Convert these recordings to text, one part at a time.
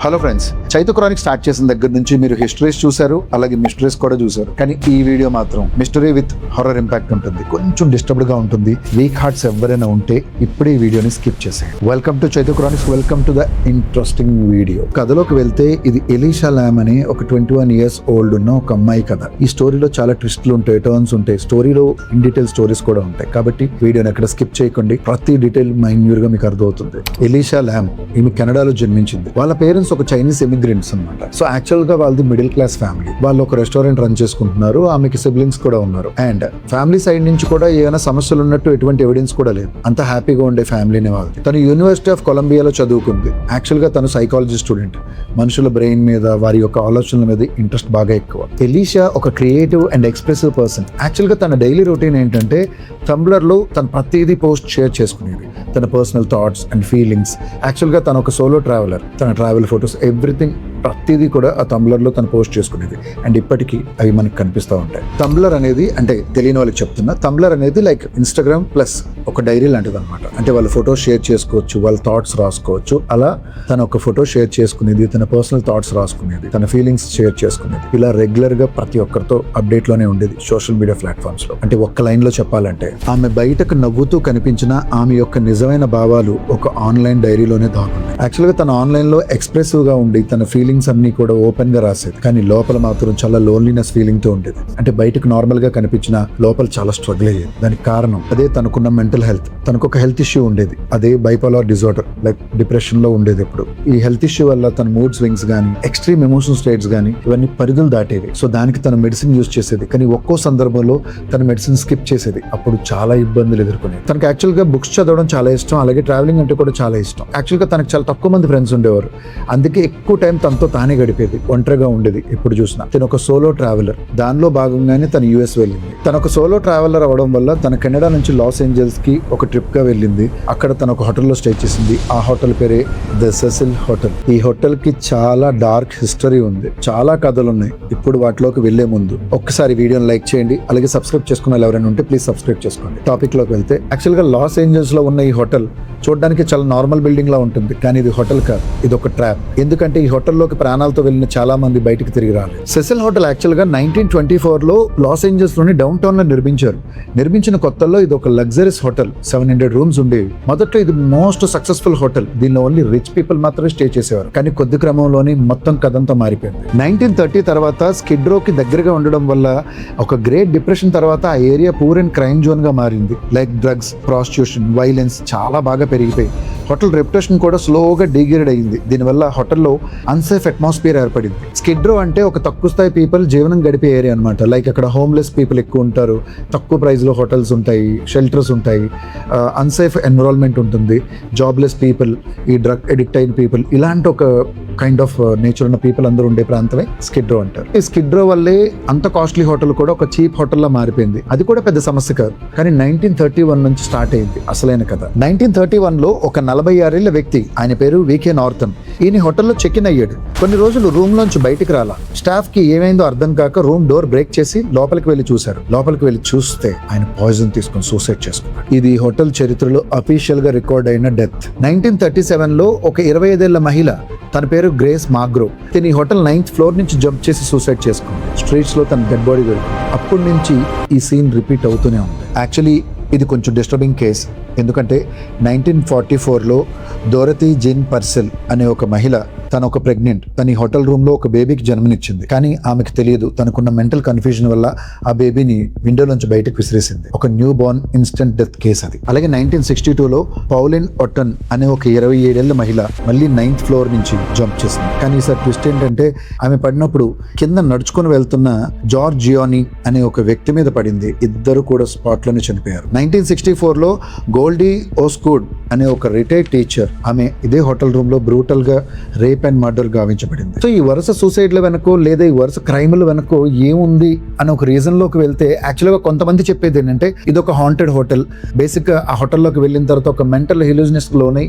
Hello friends, Chaitu chronic start చేసిన దగ్గర నుంచి మీరు హిస్టరీస్ చూశారు, అలాగే మిస్టరీస్ కూడా చూశారు. కానీ ఈ వీడియో మాత్రం మిస్టరీ విత్ హారర్ ఇంపాక్ట్ ఉంటుంది. కొంచెం డిస్టర్బ్డ్ గా ఉంటుంది. వీక్ హార్ట్స్ ఎవరైనా ఉంటే ఇప్పుడు ఈ వీడియోని స్కిప్ చేసేయండి. Welcome to Chaitu Chronicles, welcome to the interesting video. కథలోకి వెళ్తే ఇది ఎలీషా లామ్ అనే ఒక 21 years ఓల్డ్ ఉన్న ఒక అమ్మాయి కథ. ఈ స్టోరీలో చాలా ట్విస్ట్లు ఉంటాయి, టర్న్స్ ఉంటాయి, స్టోరీలో ఇన్ డీటెయిల్ స్టోరీస్ కూడా ఉంటాయి. కాబట్టి వీడియోని ఎక్కడ స్కిప్ చేయకండి, ప్రతి డీటెయిల్ మైన్యూర్ గా మీకు అర్థమవుతుంది. ఎలీషా లామ్ ఈమె కెనడాలో జన్మించింది. వాళ్ళ పేరెంట్స్ ఒక చైనీస్ ఎమిగ్రెంట్స్ అన్నమాట. సో యాక్చువల్ గా వాళ్ళది మిడిల్ క్లాస్ ఫ్యామిలీ. వాళ్ళు ఒక రెస్టారెంట్ రన్ చేసుకుంటున్నారు. ఆమెకి సిబ్లింగ్స్ కూడా ఉన్నారు. అండ్ ఫ్యామిలీ సైడ్ నుంచి కూడా ఏమైనా సమస్యలు ఉన్నట్టు ఎటువంటి ఎవిడెన్స్ కూడా లేదు. అంత హ్యాపీగా ఉండే ఫ్యామిలీనే వాళ్ళది. తను యూనివర్సిటీ ఆఫ్ కొలంబియాలో చదువుకుంది. యాక్చువల్ గా తను సైకాలజీ స్టూడెంట్. మనుషుల బ్రెయిన్ మీద, వారి యొక్క ఆలోచనల మీద ఇంట్రెస్ట్ బాగా ఎక్కువ. ఎలీషా ఒక creative and expressive person. Actual గా తన డైలీ రొటీన్ ఏంటంటే తంబ్లర్ లో తన ప్రతిదీ పోస్ట్ షేర్ చేసుకునేది, తన personal thoughts and feelings. Actual గా తను ఒక సోలో ట్రావెలర్. తన ట్రావెల్ ఫొటోస్ ఎవ్రీథింగ్ ప్రతిదీ కూడా ఆ తంబ్లర్ లో తను పోస్ట్ చేసుకునేది. అండ్ ఇప్పటికీ అవి మనకు కనిపిస్తూ ఉంటాయి. తంబ్లర్ అనేది, అంటే తెలియని వాళ్ళకి చెప్తున్నా, తంబ్లర్ అనేది లైక్ ఇన్స్టాగ్రామ్ ప్లస్ ఒక డైరీ లాంటిది అనమాట. అంటే వాళ్ళ ఫోటోస్ షేర్ చేసుకోవచ్చు, వాళ్ళ థాట్స్ రాసుకోవచ్చు. అలా తన ఒక ఫోటో షేర్ చేసుకునేది, తన పర్సనల్ థాట్స్ రాసుకునేది, తన ఫీలింగ్స్ షేర్ చేసుకునేది. ఇలా రెగ్యులర్ గా ప్రతి ఒక్కరితో అప్డేట్ లోనే ఉండేది సోషల్ మీడియా ప్లాట్ఫామ్స్ లో. అంటే ఒక్క లైన్ లో చెప్పాలంటే, ఆమె బయటకు నవ్వుతూ కనిపించిన ఆమె యొక్క నిజమైన భావాలు ఒక ఆన్లైన్ డైరీలోనే దాగున్నాయి. యాక్చువల్ గా తన ఆన్లైన్ లో ఎక్స్ప్రెసివ్ గా ఉండి తన ఫీలింగ్స్ అన్ని కూడా ఓపెన్ గా రాసేది. కానీ లోపల మాత్రం చాలా లోన్లీనెస్ ఫీలింగ్ తో ఉండేది. అంటే బయటకు నార్మల్ గా కనిపించిన లోపల చాలా స్ట్రగుల్ అయ్యేది. దానికి కారణం అదే తనకున్న మెంటల్ హెల్త్. తనకు ఒక హెల్త్ ఇష్యూ ఉండేది, అదే బైపోలార్ డిజార్డర్, లైక్ డిప్రెషన్ లో ఉండేది. ఇప్పుడు ఈ హెల్త్ ఇష్యూ వల్ల తన మూడ్ స్వింగ్స్ గానీ, ఎక్స్ట్రీమ్ ఎమోషన్ స్టేట్స్ గానీ ఇవన్నీ పరిధులు దాటేవి. సో దానికి తన మెడిసిన్ యూజ్ చేసేది. కానీ ఒక్కో సందర్భంలో తన మెడిసిన్ స్కిప్ చేసేది. అప్పుడు చాలా ఇబ్బందులు ఎదుర్కొనేది. తనకు యాక్చువల్ గా బుక్స్ చదవడం చాలా ఇష్టం, అలాగే ట్రావెలింగ్ అంటే కూడా చాలా ఇష్టం. యాక్చువల్ గా తనకు చాలా తక్కువ మంది ఫ్రెండ్స్ ఉండేవారు. అందుకే ఎక్కువ టైం తనతో తానే గడిపేది, ఒంటరిగా ఉండేది. ఎప్పుడు చూసినా తను ఒక సోలో ట్రావెలర్. దానిలో భాగంగానే తను యుఎస్ వెళ్ళింది. తను ఒక సోలో ట్రావెలర్ అవడం వల్ల తన కెనడా నుంచి లాస్ ఏంజల్స్ కి ఒక ట్రిప్ గా వెళ్ళింది. అక్కడ తను ఒక హోటల్లో స్టే చేసింది. ఆ హోటల్ పేరే ద సెసిల్ హోటల్. ఈ హోటల్ కి చాలా డార్క్ హిస్టరీ ఉంది, చాలా కథలు ఉన్నాయి. ఇప్పుడు వాటిలోకి వెళ్లే ముందు ఒక్కసారి వీడియోని లైక్ చేయండి, అలాగే సబ్స్క్రైబ్ చేసుకున్న వాళ్ళు ఎవరైనా ఉంటే ప్లీజ్ సబ్స్క్రైబ్ చేసుకోండి. టాపిక్ లోకి వెళ్తే, యాక్చువల్ గా లాస్ ఏంజల్స్ లో ఉన్న ఈ హోటల్ చూడడానికి చాలా నార్మల్ బిల్డింగ్ లా ఉంటుంది. కానీ ఇది హోటల్ కాదు, ఇది ఒక ట్రాప్. ఎందుకంటే ఈ హోటల్లోకి ప్రాణాలతో వెళ్ళిన చాలా మంది బయటికి తిరిగి రాలేదు. సెసిల్ హోటల్ యాక్చువల్ గా 1924 లో లాస్ ఏంజల్స్ లోని డౌన్ టౌన్ లో నిర్మించారు. నిర్మించిన కొత్తల్లో ఇది ఒక లగ్జరీస్ హోటల్. 700 రూమ్స్ ఉండేవి. మొదట్లో ఇది మోస్ట్ సక్సెస్ఫుల్ హోటల్. దీనిలో ఓన్లీ రిచ్ పీపుల్ మాత్రమే స్టే చేసేవారు. కానీ కొద్ది క్రమంలోనే మొత్తం కథంతా మారిపోయింది. 1930 తర్వాత స్కిడ్ రో కి దగ్గరగా ఉండడం వల్ల ఒక గ్రేట్ డిప్రెషన్ తర్వాత ఆ area poor and crime zone గా మారింది. లైక్ డ్రగ్స్, ప్రాస్టిట్యూషన్, వైలెన్స్ చాలా బాగా పెరిగిపోయి హోటల్ రెప్యుటేషన్ కూడా స్లోగా డిగ్రేడ్ అయింది. దీనివల్ల హోటల్లో అన్సేఫ్ అట్మాస్ఫియర్ ఏర్పడింది. స్కిడ్ రో అంటే ఒక తక్కువ స్థాయి పీపుల్ జీవనం గడిపే ఏరియా అనమాట. లైక్ అక్కడ హోమ్లెస్ పీపుల్ ఎక్కువ ఉంటారు, తక్కువ ప్రైస్ లో హోటల్స్ ఉంటాయి, షెల్టర్స్ ఉంటాయి, అన్సేఫ్ ఎన్విరాన్మెంట్ ఉంటుంది, జాబ్లెస్ పీపుల్, ఈ డ్రగ్ ఎడిక్ట్ అయిన పీపుల్, ఇలాంటి ఒక కైండ్ ఆఫ్ నేచర్ ఉన్న పీపుల్ అందరూ ఉండే ప్రాంతమే స్కిడ్ రో అంటారు. ఈ స్కిడ్ రో వల్లే అంత కాస్ట్లీ హోటల్ కూడా ఒక చీప్ హోటల్ లా మారిపోయింది. అది కూడా పెద్ద సమస్య కాదు. కానీ 1931 నుంచి స్టార్ట్ అయింది అసలైన కథ. 1931 లో ఒక 46 ఏళ్ల వ్యక్తి, ఆయన పేరు వికే నార్థన్. ఈయన హోటల్లో చెక్ ఇన్ అయ్యాడు. కొన్ని రోజులు రూమ్ లోంచి బయటికి రాలా. స్టాఫ్ కి ఏమైందో అర్థం కాక రూమ్ డోర్ బ్రేక్ చేసి లోపలికి వెళ్లి చూశారు. లోపలికి వెళ్లి చూస్తే ఆయన పాయిజన్ తీసుకుని సూసైడ్ చేసుకున్నాడు. ఇది హోటల్ చరిత్రలో అఫీషియల్ గా రికార్డ్ అయిన డెత్. 1937 లో ఒక 25 ఏళ్ల మహిళ, తన పేరు గ్రేస్ మాగ్రో. తన ఈ హోటల్ 9th ఫ్లోర్ నుంచి జంప్ చేసి సూసైడ్ చేసుకుంది. స్ట్రీట్స్ లో తన డెడ్ బాడీ దొరికింది. అప్పటి నుంచి ఈ సీన్ రిపీట్ అవుతూనే ఉంది. యాక్చువల్లీ ఇది కొంచెం డిస్టర్బింగ్ కేస్. ఎందుకంటే 1944లో డోరతీ జీన్ పర్సెల్ అనే ఒక మహిళ, తను ఒక ప్రెగ్నెంట్, తన ఈ హోటల్ రూమ్ లో ఒక బేబీకి జన్మనిచ్చింది. కానీ ఆమెకు తెలియదు, తనకున్న మెంటల్ కన్ఫ్యూజన్ వల్ల ఆ బేబీని విండో నుంచి బయటకు విసిరేసింది. ఒక new Born instant death case అది. అలాగే 1962లో పౌలిన్ ఒటన్ అనే ఒక 27 ఏళ్ల మహిళ మళ్ళీ 9th ఫ్లోర్ నుంచి జంప్ చేసింది. కానీ ఈసారి ట్విస్ట్ ఏంటంటే, ఆమె పడినప్పుడు కింద నడుచుకుని వెళ్తున్న జార్జ్ జియోనీ అనే ఒక వ్యక్తి మీద పడింది. ఇద్దరు కూడా స్పాట్ లోనే చనిపోయారు. 1964లో గోల్డీ ఓస్కూడ్ అనే ఒక రిటైర్డ్ టీచర్, ఆమె ఇదే హోటల్ రూమ్ లో బ్రూటల్ గా రేప్ అండ్ మర్డర్ గావించబడింది. సో ఈ వరుస సూసైడ్ల వెనకో లేదా ఈ వరుస క్రైమ్ల వెనకో ఏముంది అని ఒక రీజన్ లోకి వెళ్తే, యాక్చువల్ గా కొంతమంది చెప్పేది ఏంటంటే ఇది ఒక హాంటెడ్ హోటల్. బేసిక్ గా ఆ హోటల్లోకి వెళ్ళిన తర్వాత ఒక మెంటల్ హిలూజినెస్ లోనే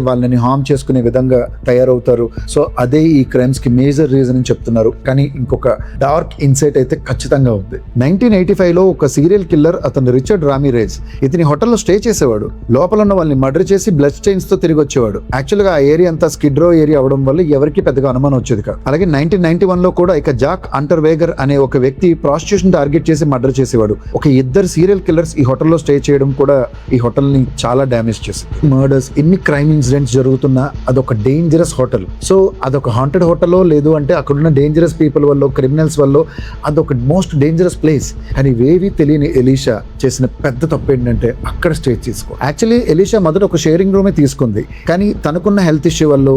వాళ్ళని హార్మ్ చేసుకునే విధంగా తయారవుతారు. సో అదే ఈ క్రైమ్స్ కి మేజర్ రీజన్ అని చెప్తున్నారు. కానీ ఇంకొక డార్క్ ఇన్సైట్ అయితే ఖచ్చితంగా ఉంది. 1985లో ఒక సీరియల్ కిల్లర్, అతను రిచర్డ్ రామిరేజ్, ఇతని హోటల్లో స్టే చేసేవాడు. లోపల ఉన్న వాళ్ళని మర్డర్ చేసి బ్లడ్ స్టెయిన్స్ తో తిరిగి వచ్చేవాడు. యాక్చువల్ గా ఆ ఏరియా అంతా స్కిడ్ రో ఏరియా అవడం వల్ల ఎవరికి పెద్దగా అనుమానం వచ్చేది కాదు. అలాగే 1991 లో కూడా ఇక జాక్ అంటర్ వేగర్ అనే ఒక వ్యక్తి ప్రాస్టిట్యూషన్ టార్గెట్ చేసి మర్డర్ చేసేవాడు. ఒక ఇద్దరు సీరియల్ కిల్లర్స్ ఈ హోటల్లో స్టే చేయడం కూడా ఈ హోటల్ ని చాలా డ్యామేజ్ చేసింది. మర్డర్స్, ఎన్ని క్రైమ్ ఇన్సిడెంట్స్ జరుగుతున్నా అదొక డేంజరస్ హోటల్. సో అదొక హాంటెడ్ హోటల్లో లేదు అంటే అక్కడున్న డేంజరస్ పీపుల్ వల్ల, క్రిమినల్స్ వల్ల అదొక మోస్ట్ డేంజరస్ ప్లేస్. కానీ ఇవేవి తెలియని ఎలీషా చేసిన పెద్ద తప్పు ఏంటంటే అక్కడ స్టే చేసుకో. యాక్చువల్లీ ఎలీషా మొదట ఒక షేరింగ్ రూమే తీసుకుంది, కానీ తనకున్న హెల్త్ ఇష్యూ వల్ల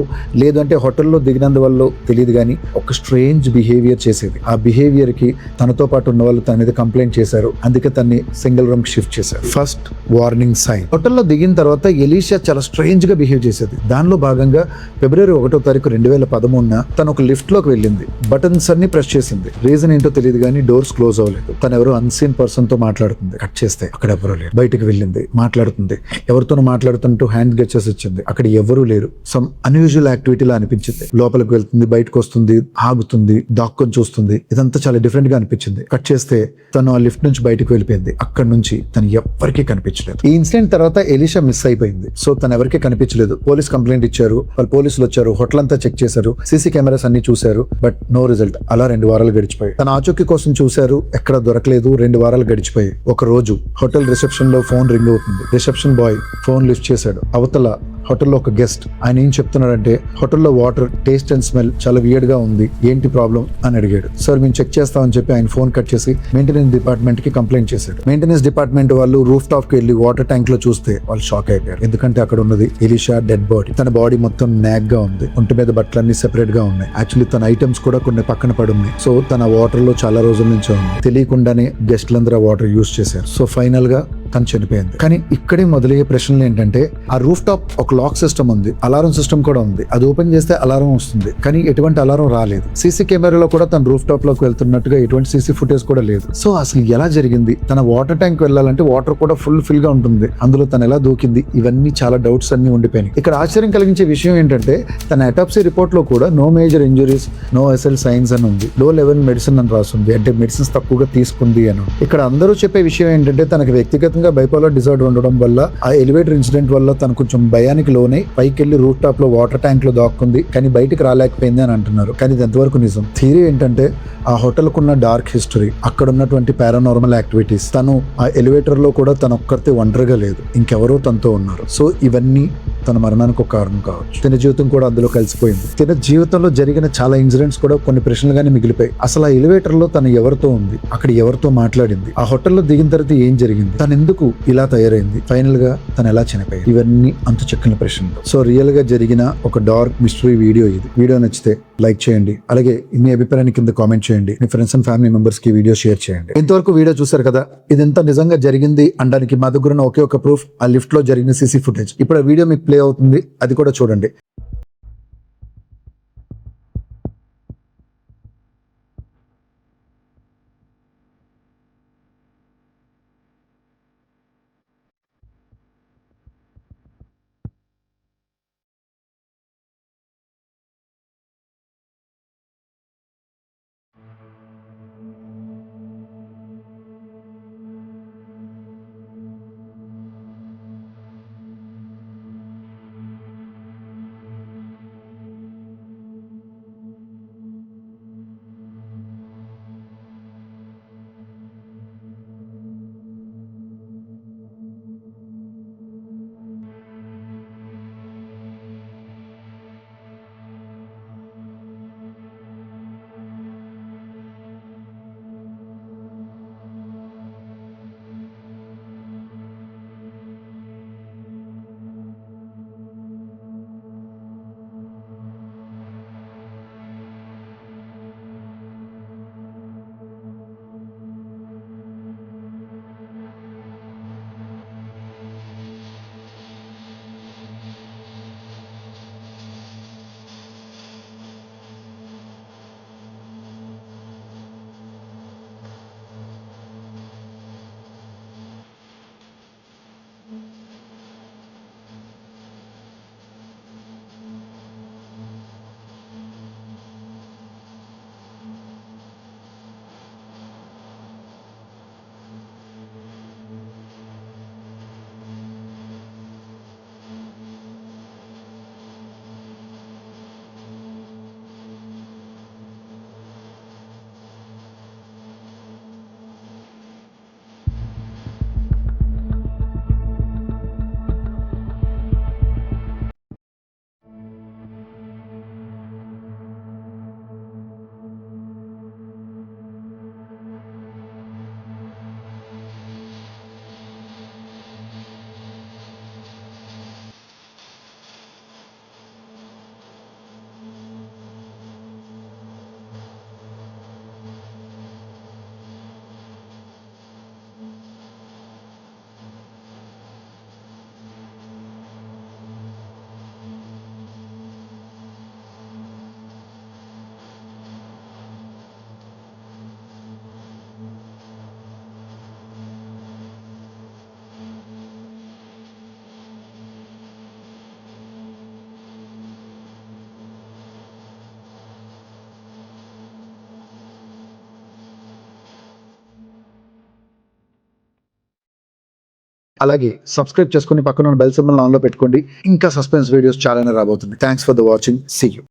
లేదంటే హోటల్లో దిగినందువల్ల తెలియదు కానీ ఒక స్ట్రేంజ్ బిహేవియర్ చేసేది. ఆ బిహేవియర్ కి తనతో పాటు ఉన్న వాళ్ళు తన మీద కంప్లైంట్ చేశారు. అందుకే తన్ని సింగిల్ రూమ్ షిఫ్ట్ చేశారు. First warning sign. హోటల్లో దిగిన తర్వాత ఎలీషా చాలా స్ట్రేంజ్ గా బిహేవ్ చేసేది. దానిలో భాగంగా ఫిబ్రవరి 1వ తారీఖు 2013 తను ఒక లిఫ్ట్ లోకి వెళ్ళింది. బటన్స్ అన్ని ప్రెస్ చేసింది. రీజన్ ఏంటో తెలియదు కానీ డోర్స్ క్లోజ్ అవ్వలేదు. తను ఎవరో అన్సీన్ పర్సన్ తో మాట్లాడుతుంది. కట్ చేస్తే అక్కడ ఎవరూ లేరు. బయటకు వెళ్ళింది, మాట్లాడుతుంది. ఎవరితోనూ మాట్లాడుతుంటూ హ్యాండ్ గెచెస్ ఇచ్చింది. అక్కడ ఎవరూ లేరు. సమ్ అన్యూజువల్ యాక్టివిటీలా అనిపించింది. లోపలికి వెళ్తుంది, బయటకు వస్తుంది, ఆగుతుంది, దాక్కొని చూస్తుంది. ఇదంతా చాలా డిఫరెంట్ గా అనిపించింది. కట్ చేస్తే తను ఆ లిఫ్ట్ నుంచి బయటకు వెళ్ళిపోయింది. అక్కడ నుంచి తను ఎవరికీ కనిపించలేదు. ఈ ఇన్సిడెంట్ తర్వాత ఎలీషా మిస్ అయిపోయింది. సో తను ఎవరికీ కనిపించలేదు. పోలీస్ కంప్లైంట్ ఇచ్చారు. వాళ్ళు పోలీసులు వచ్చారు, హోటల్ అంతా చెక్ చేశారు, సీసీ కెమెరాస్ అన్ని చూశారు. But no result. అలా 2 వారాలు గడిచిపోయి తన ఆచూకీ కోసం చూశారు, ఎక్కడ దొరకలేదు. 2 వారాలు గడిచిపోయి ఒక రోజు హోటల్ రిసెప్షన్ లో ఫోన్ రింగ్ అవుతుంది. రిసెప్షన్ బాయ్ ఫోన్ లిఫ్ట్ చేశాడు. అవతల హోటల్లో ఒక గెస్ట్. ఆయన ఏం చెప్తున్నాడంటే హోటల్లో వాటర్ టేస్ట్ అండ్ స్మెల్ చాలా వియర్డ్ గా ఉంది, ఏంటి ప్రాబ్లం అని అడిగాడు. సార్ మేము చెక్ చేస్తామని చెప్పి ఆయన ఫోన్ కట్ చేసి మెయింటెనెన్స్ డిపార్ట్మెంట్ కి కంప్లైంట్ చేశాడు. మెయింటెనెన్స్ డిపార్ట్మెంట్ వాళ్ళు రూఫ్ టాప్ కి వెళ్ళి వాటర్ ట్యాంక్ లో చూస్తే వాళ్ళు షాక్ అయిపోయారు. ఎందుకంటే అక్కడ ఉన్నది ఎలీషా డెడ్ బాడీ. తన బాడీ మొత్తం నాగ్ గా ఉంది. ఒంటి మీద బట్టలన్నీ సెపరేట్ గా ఉన్నాయి. యాక్చువల్లీ తన ఐటమ్స్ కూడా కొన్ని పక్కన పడి ఉన్నాయి. సో తన వాటర్ లో చాలా రోజుల నుంచి ఉంది. తెలియకుండానే గెస్ట్లందరూ వాటర్ యూజ్ చేశారు. సో ఫైనల్ గా తను చనిపోయింది. కానీ ఇక్కడే మొదలయ్యే ప్రశ్నలు ఏంటంటే ఆ రూఫ్ టాప్ ఒక లాక్ సిస్టమ్ ఉంది, అలారం సిస్టమ్ కూడా ఉంది. అది ఓపెన్ చేస్తే అలారం వస్తుంది, కానీ ఎటువంటి అలారం రాలేదు. సీసీ కెమెరాలో కూడా తన రూఫ్ టాప్ లోకి వెళ్తున్నట్టుగా ఎటువంటి సీసీ ఫుటేజ్ కూడా లేదు. సో అసలు ఎలా జరిగింది? తన వాటర్ ట్యాంక్ వెళ్ళాలంటే వాటర్ కూడా ఫిల్ గా ఉంటుంది, అందులో తను ఎలా దూకింది? ఇవన్నీ చాలా డౌట్స్ అన్ని ఉండిపోయినాయి. ఇక్కడ ఆశ్చర్యం కలిగించే విషయం ఏంటంటే తన అటాప్సీ రిపోర్ట్ లో కూడా no major injuries, no SL signs అని ఉంది. లో లెవెల్ మెడిసిన్ అని రాస్తుంది, అంటే మెడిసిన్స్ తక్కువగా తీసుకుంది అని. ఇక్కడ అందరూ చెప్పే విషయం ఏంటంటే తనకు వ్యక్తిగతంగా బైపోలార్ డిజార్డర్ ఉండడం వల్ల ఆ ఎలివేటర్ ఇన్సిడెంట్ వల్ల తను కొంచెం భయానికి లోనై పైకి వెళ్లి రూఫ్ టాప్ లో వాటర్ ట్యాంక్ లో దాక్కుంది, కానీ బయటికి రాలేకపోయింది అని అంటున్నారు. కానీ ఇది ఎంతవరకు నిజం? థియరీ ఏంటంటే ఆ హోటల్ కున్న డార్క్ హిస్టరీ, అక్కడ ఉన్నటువంటి పారానార్మల్ యాక్టివిటీస్, తను ఆ ఎలివేటర్ లో కూడా తన ఒక్కరితే ఒంటరిగా లేదు, ఇంకెవరో తనతో ఉన్నారు. సో ఇవన్నీ తన మరణానికి ఒక కారణం కావచ్చు. తన జీవితం కూడా అందులో కలిసిపోయింది. తన జీవితంలో జరిగిన చాలా ఇన్సిడెంట్స్ కూడా కొన్ని ప్రశ్నలుగానే మిగిలిపోయి. అసలు ఆ ఎలివేటర్ లో తను ఎవరితో ఉంది, అక్కడ ఎవరితో మాట్లాడింది, ఆ హోటల్లో దిగిన తర్వాత ఏం జరిగింది, తను ఎందుకు ఇలా తయారైంది, ఫైనల్ గా తను ఎలా చనిపోయింది, ఇవన్నీ అంత చెక్కిన ప్రశ్నలు. సో రియల్ గా జరిగిన ఒక డార్క్ మిస్టరీ వీడియో ఇది. వీడియో నచ్చితే లైక్ చేయండి, అలాగే మీ అభిప్రాయాన్ని కింద కామెంట్ చేయండి. మీ ఫ్రెండ్స్ అండ్ ఫ్యామిలీ మెంబర్స్ కి వీడియో షేర్ చేయండి. ఇంతవరకు వీడియో చూసారు కదా, ఇదంతా నిజంగా జరిగింది అనడానికి మా దగ్గర ఉన్న ఒకే ఒక ప్రూఫ్ ఆ లిఫ్ట్ లో జరిగిన సీసీ ఫుటేజ్. ఇప్పుడు ఆ వీడియో మీకు ప్లే అవుతుంది, అది కూడా చూడండి. అలాగే సబ్స్క్రైబ్ చేసుకుని పక్కన బెల్ సింబల్ ఆన్ లో పెట్టుకోండి. ఇంకా సస్పెన్స్ వీడియోస్ చాలానే రాబోతుంది. Thanks for the watching. See you.